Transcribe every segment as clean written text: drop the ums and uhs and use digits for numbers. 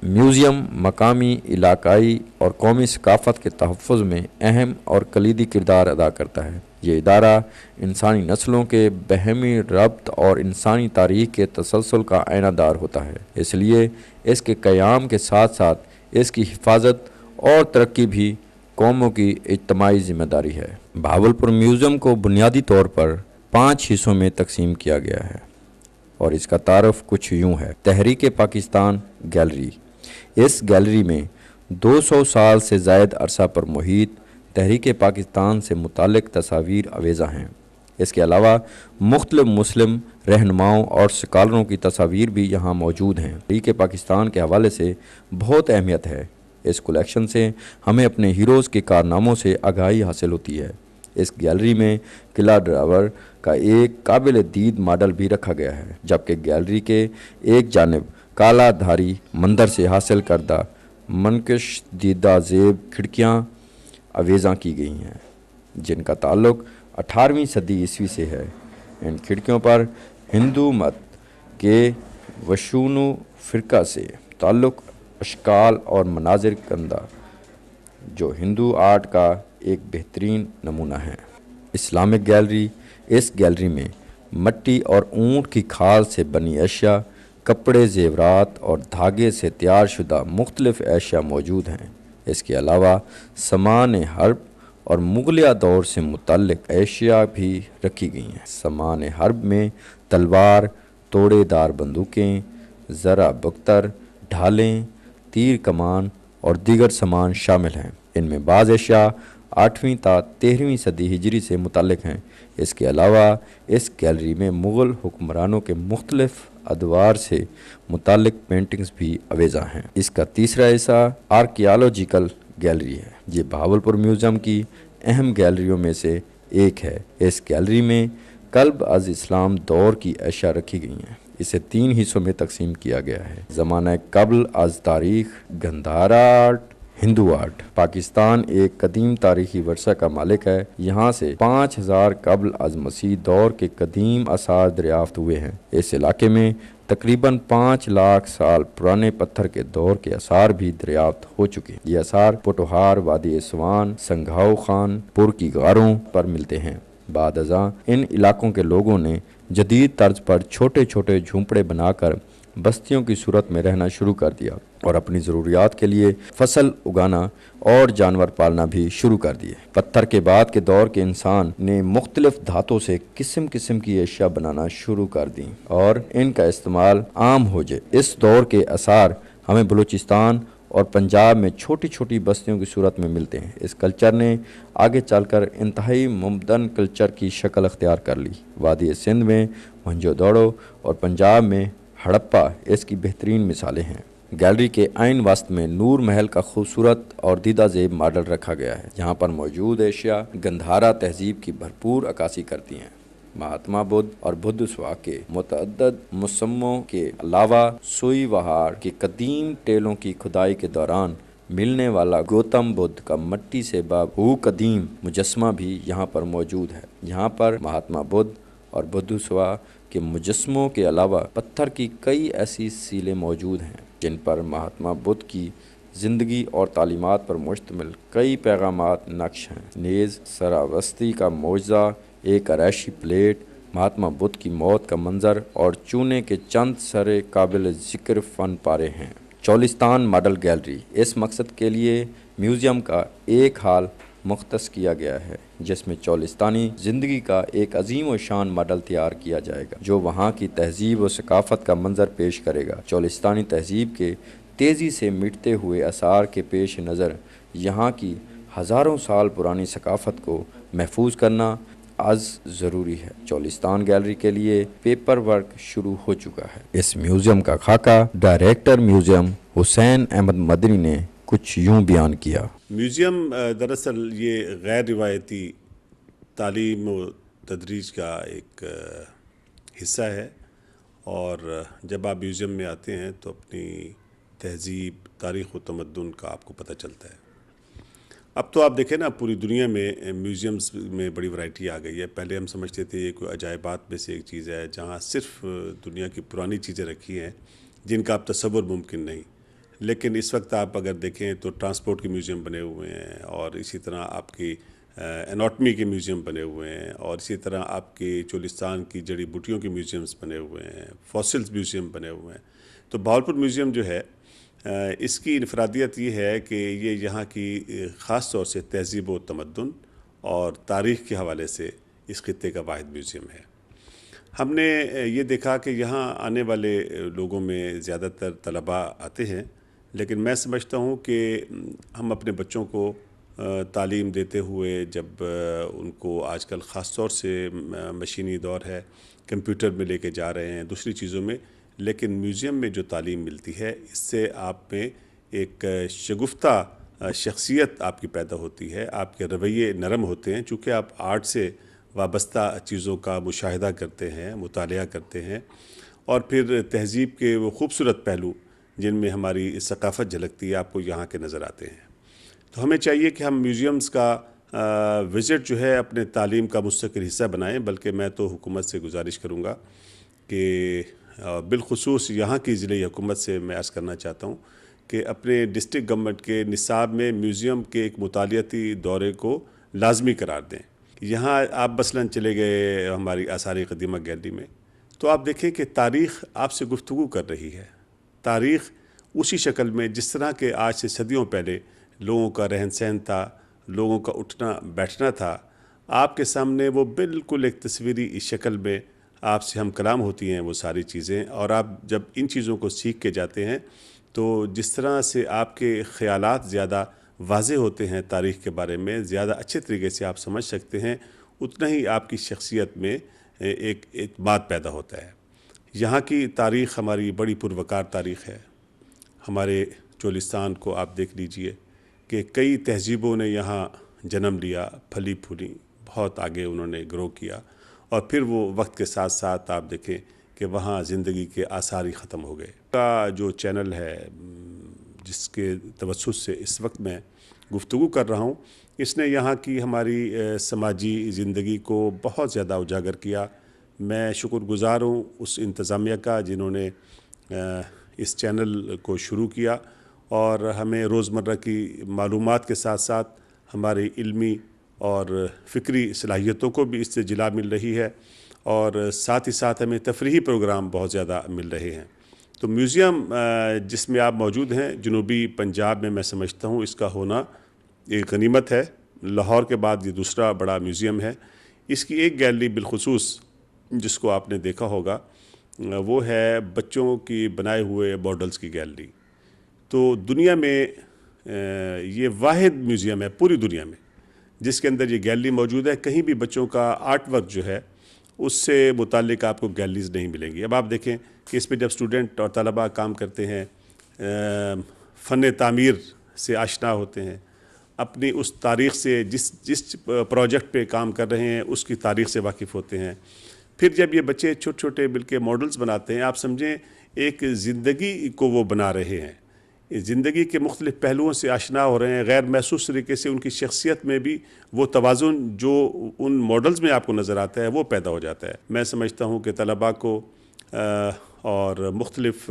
Museum مقامی، علاقائی اور قومی ثقافت کے تحفظ میں اہم اور کلیدی کردار ادا کرتا ہے۔ یہ ادارہ انسانی نسلوں کے باہمی ربط اور انسانی تاریخ کے تسلسل کا آئینہ دار ہوتا ہے، اس لیے اس کے قیام کے ساتھ ساتھ اس کی حفاظت اور ترقی بھی قوموں کی اجتماعی ذمہ داری ہے۔ بہاولپور میوزیم کو بنیادی طور پر 5 حصوں میں تقسیم کیا گیا ہے اور اس کا تعارف کچھ یوں ہے۔ تحریک پاکستان گیلری، اس گیلری میں 200 سال سے زائد عرصہ پر محیط تحریک پاکستان سے متعلق تصاویر آویزہ ہیں۔ اس کے علاوہ مختلف مسلم رہنماؤں اور سکالروں کی تصاویر بھی یہاں موجود ہیں۔ تحریک پاکستان کے حوالے سے بہت اہمیت ہے۔ اس کلیکشن سے ہمیں اپنے ہیروز کے کارناموں سے آگاہی حاصل ہوتی ہے۔ اس گیلری میں قلعہ ڈراور کا ایک قابل دید ماڈل بھی رکھا گیا ہے، جبکہ گیلری کے ایک جانب کالا دھاری مندر سے حاصل کردہ منقش دیدہ زیب کھڑکیاں آویزاں کی گئی ہیں، جن کا تعلق 18ویں صدی عیسوی سے ہے۔ ان کھڑکیوں پر ہندو مت کے وشنو فرقہ سے تعلق اشکال اور مناظر کندہ، جو ہندو آرٹ کا ایک بہترین نمونہ ہے۔ اسلامک گیلری، اس گیلری میں مٹی اور اونٹ کی کھال سے بنی اشیاء، کپڑے، زیورات اور دھاگے سے تیار شدہ مختلف اشیاء موجود ہیں۔ اس کے علاوہ سامان حرب اور مغلیہ دور سے متعلق اشیاء بھی رکھی گئی ہیں۔ سامان حرب میں تلوار، توڑے دار بندوقیں، زرہ بختر، ڈھالیں، تیر کمان اور دیگر سامان شامل ہیں۔ ان میں بعض اشیاء 8ویں تا 13ویں صدی ہجری سے متعلق ہیں۔ اس کے علاوہ اس گیلری میں مغل حکمرانوں کے مختلف ادوار سے متعلق پینٹنگز بھی آویزاں ہیں۔ اس کا تیسرا حصہ آرکیالوجیکل گیلری ہے۔ یہ بہاولپور میوزیم کی اہم گیلریوں میں سے ایک ہے۔ اس گیلری میں قلب از اسلام دور کی اشیاء رکھی گئی ہیں۔ اسے 3 حصوں میں تقسیم کیا گیا ہے: زمانہ قبل از تاریخ، گندھارا آرٹ، ہندو آرٹ۔ پاکستان ایک قدیم تاریخی ورثہ کا مالک ہے۔ یہاں سے 5000 قبل از مسیح دور کے قدیم آثار دریافت ہوئے ہیں۔ اس علاقے میں تقریباً 5 لاکھ سال پرانے پتھر کے دور کے آثار بھی دریافت ہو چکے ہیں۔ یہ آثار پوٹوہار، وادی سوان، سنگھاؤ خان پور کی غاروں پر ملتے ہیں۔ بعد ازاں ان علاقوں کے لوگوں نے جدید طرز پر چھوٹے چھوٹے جھونپڑے بنا کر بستیوں کی صورت میں رہنا شروع کر دیا اور اپنی ضروریات کے لیے فصل اگانا اور جانور پالنا بھی شروع کر دیے۔ پتھر کے بعد کے دور کے انسان نے مختلف دھاتوں سے قسم قسم کی اشیاء بنانا شروع کر دیں اور ان کا استعمال عام ہو جائے۔ اس دور کے آثار ہمیں بلوچستان اور پنجاب میں چھوٹی چھوٹی بستیوں کی صورت میں ملتے ہیں۔ اس کلچر نے آگے چل کر انتہائی ممدن کلچر کی شکل اختیار کر لی۔ وادی سندھ میں موہنجو دڑو اور پنجاب میں ہڑپا اس کی بہترین مثالیں ہیں۔ گیلری کے عین وسط میں نور محل کا خوبصورت اور دیدہ زیب ماڈل رکھا گیا ہے۔ یہاں پر موجود اشیاء گندھارا تہذیب کی بھرپور عکاسی کرتی ہیں۔ مہاتما بدھ اور بدھ سوا کے متعدد مجسموں کے علاوہ سوئی وہار کے قدیم ٹیلوں کی کھدائی کے دوران ملنے والا گوتم بدھ کا مٹی سے بہو قدیم مجسمہ بھی یہاں پر موجود ہے۔ یہاں پر مہاتما بدھ اور بدھ سوا کے مجسموں کے علاوہ پتھر کی کئی ایسی سیلیں موجود ہیں جن پر مہاتما بدھ کی زندگی اور تعلیمات پر مشتمل کئی پیغامات نقش ہیں۔ نیز سراوستی کا معجزہ، ایک آرائشی پلیٹ، مہاتما بدھ کی موت کا منظر اور چونے کے چند سرے قابل ذکر فن پارے ہیں۔ چولستان ماڈل گیلری، اس مقصد کے لیے میوزیم کا ایک ہال مختص کیا گیا ہے جس میں چولستانی زندگی کا ایک عظیم و شان ماڈل تیار کیا جائے گا جو وہاں کی تہذیب و ثقافت کا منظر پیش کرے گا۔ چولستانی تہذیب کے تیزی سے مٹتے ہوئے آثار کے پیش نظر یہاں کی ہزاروں سال پرانی ثقافت کو محفوظ کرنا از ضروری ہے۔ چولستان گیلری کے لیے پیپر ورک شروع ہو چکا ہے۔ اس میوزیم کا خاکہ ڈائریکٹر میوزیم حسین احمد مدنی نے کچھ یوں بیان کیا۔ میوزیم دراصل یہ غیر روایتی تعلیم و تدریج کا ایک حصہ ہے، اور جب آپ میوزیم میں آتے ہیں تو اپنی تہذیب، تاریخ و تمدن کا آپ کو پتہ چلتا ہے۔ اب تو آپ دیکھیں نا، پوری دنیا میں میوزیمز میں بڑی ورائٹی آ گئی ہے۔ پہلے ہم سمجھتے تھے یہ کوئی عجائبات میں سے ایک چیز ہے جہاں صرف دنیا کی پرانی چیزیں رکھی ہیں جن کا اب تصور ممکن نہیں، لیکن اس وقت آپ اگر دیکھیں تو ٹرانسپورٹ کے میوزیم بنے ہوئے ہیں، اور اسی طرح آپ کی اناٹمی کے میوزیم بنے ہوئے ہیں، اور اسی طرح آپ کی چولستان کی جڑی بوٹیوں کے میوزیمز بنے ہوئے ہیں، فاسلز میوزیم بنے ہوئے ہیں۔ تو بہاولپور میوزیم جو ہے اس کی انفرادیت یہ ہے کہ یہ یہاں کی خاص طور سے تہذیب و تمدن اور تاریخ کے حوالے سے اس خطے کا واحد میوزیم ہے۔ ہم نے یہ دیکھا کہ یہاں آنے والے لوگوں میں زیادہ تر طلباء آتے ہیں، لیکن میں سمجھتا ہوں کہ ہم اپنے بچوں کو تعلیم دیتے ہوئے جب ان کو آج کل خاص طور سے مشینی دور ہے، کمپیوٹر میں لے کے جا رہے ہیں، دوسری چیزوں میں، لیکن میوزیم میں جو تعلیم ملتی ہے اس سے آپ میں ایک شگفتہ شخصیت آپ کی پیدا ہوتی ہے، آپ کے رویے نرم ہوتے ہیں، چونکہ آپ آرٹ سے وابستہ چیزوں کا مشاہدہ کرتے ہیں، مطالعہ کرتے ہیں، اور پھر تہذیب کے وہ خوبصورت پہلو جن میں ہماری ثقافت جھلکتی ہے آپ کو یہاں کے نظر آتے ہیں۔ تو ہمیں چاہیے کہ ہم میوزیمز کا وزٹ جو ہے اپنے تعلیم کا مستقل حصہ بنائیں، بلکہ میں تو حکومت سے گزارش کروں گا کہ بالخصوص یہاں کی ضلعی حکومت سے میں عرض کرنا چاہتا ہوں کہ اپنے ڈسٹرکٹ گورنمنٹ کے نصاب میں میوزیم کے ایک مطالعاتی دورے کو لازمی قرار دیں۔ یہاں آپ مثلاً چلے گئے ہماری آثار قدیمہ گیلری میں، تو آپ دیکھیں کہ تاریخ آپ سے گفتگو کر رہی ہے۔ تاریخ اسی شکل میں جس طرح کہ آج سے صدیوں پہلے لوگوں کا رہن سہن تھا، لوگوں کا اٹھنا بیٹھنا تھا، آپ کے سامنے وہ بالکل ایک تصویری شکل میں آپ سے ہم کلام ہوتی ہیں وہ ساری چیزیں، اور آپ جب ان چیزوں کو سیکھ کے جاتے ہیں تو جس طرح سے آپ کے خیالات زیادہ واضح ہوتے ہیں تاریخ کے بارے میں، زیادہ اچھے طریقے سے آپ سمجھ سکتے ہیں، اتنا ہی آپ کی شخصیت میں ایک اعتماد پیدا ہوتا ہے۔ یہاں کی تاریخ ہماری بڑی پروقار تاریخ ہے۔ ہمارے چولستان کو آپ دیکھ لیجئے کہ کئی تہذیبوں نے یہاں جنم لیا، پھلی پھولی، بہت آگے انہوں نے گرو کیا، اور پھر وہ وقت کے ساتھ ساتھ آپ دیکھیں کہ وہاں زندگی کے آثار ہی ختم ہو گئے۔ کا جو چینل ہے جس کے توسط سے اس وقت میں گفتگو کر رہا ہوں، اس نے یہاں کی ہماری سماجی زندگی کو بہت زیادہ اجاگر کیا۔ میں شکر گزار ہوں اس انتظامیہ کا جنہوں نے اس چینل کو شروع کیا، اور ہمیں روزمرہ کی معلومات کے ساتھ ساتھ ہماری علمی اور فکری صلاحیتوں کو بھی اس سے جلا مل رہی ہے، اور ساتھ ہی ساتھ ہمیں تفریحی پروگرام بہت زیادہ مل رہے ہیں۔ تو میوزیم جس میں آپ موجود ہیں جنوبی پنجاب میں سمجھتا ہوں اس کا ہونا ایک غنیمت ہے۔ لاہور کے بعد یہ دوسرا بڑا میوزیم ہے۔ اس کی ایک گیلری بالخصوص جس کو آپ نے دیکھا ہوگا وہ ہے بچوں کی بنائے ہوئے ماڈلز کی گیلری۔ تو دنیا میں یہ واحد میوزیم ہے پوری دنیا میں جس کے اندر یہ گیلری موجود ہے۔ کہیں بھی بچوں کا آرٹ ورک جو ہے اس سے متعلق آپ کو گیلریز نہیں ملیں گی۔ اب آپ دیکھیں کہ اس پہ جب اسٹوڈنٹ اور طلباء کام کرتے ہیں، فن تعمیر سے آشنا ہوتے ہیں، اپنی اس تاریخ سے جس پروجیکٹ پہ کام کر رہے ہیں اس کی تاریخ سے واقف ہوتے ہیں، پھر جب یہ بچے چھوٹے چھوٹے بلکہ ماڈلز بناتے ہیں، آپ سمجھیں ایک زندگی کو وہ بنا رہے ہیں، زندگی کے مختلف پہلوؤں سے آشنا ہو رہے ہیں، غیر محسوس طریقے سے ان کی شخصیت میں بھی وہ توازن جو ان ماڈلز میں آپ کو نظر آتا ہے وہ پیدا ہو جاتا ہے۔ میں سمجھتا ہوں کہ طلباء کو اور مختلف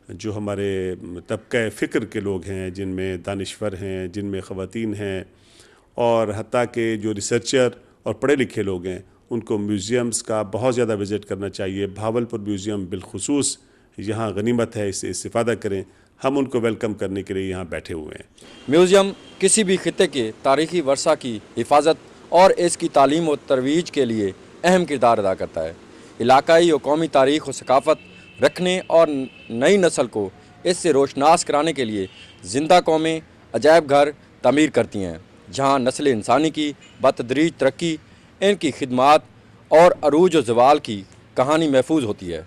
جو ہمارے طبقہ فکر کے لوگ ہیں، جن میں دانشور ہیں، جن میں خواتین ہیں، اور حتیٰ کہ جو ریسرچر اور پڑھے لکھے لوگ ہیں، ان کو میوزیمز کا بہت زیادہ وزٹ کرنا چاہیے۔ بہاولپور میوزیم بالخصوص یہاں غنیمت ہے، اس سے استفادہ کریں۔ ہم ان کو ویلکم کرنے کے لیے یہاں بیٹھے ہوئے ہیں۔ میوزیم کسی بھی خطے کے تاریخی ورثہ کی حفاظت اور اس کی تعلیم و ترویج کے لیے اہم کردار ادا کرتا ہے۔ علاقائی و قومی تاریخ و ثقافت رکھنے اور نئی نسل کو اس سے روشناس کرانے کے لیے زندہ قومیں عجائب گھر تعمیر کرتی ہیں، جہاں نسل انسانی کی بتدریج ترقی، ان کی خدمات اور عروج و زوال کی کہانی محفوظ ہوتی ہے۔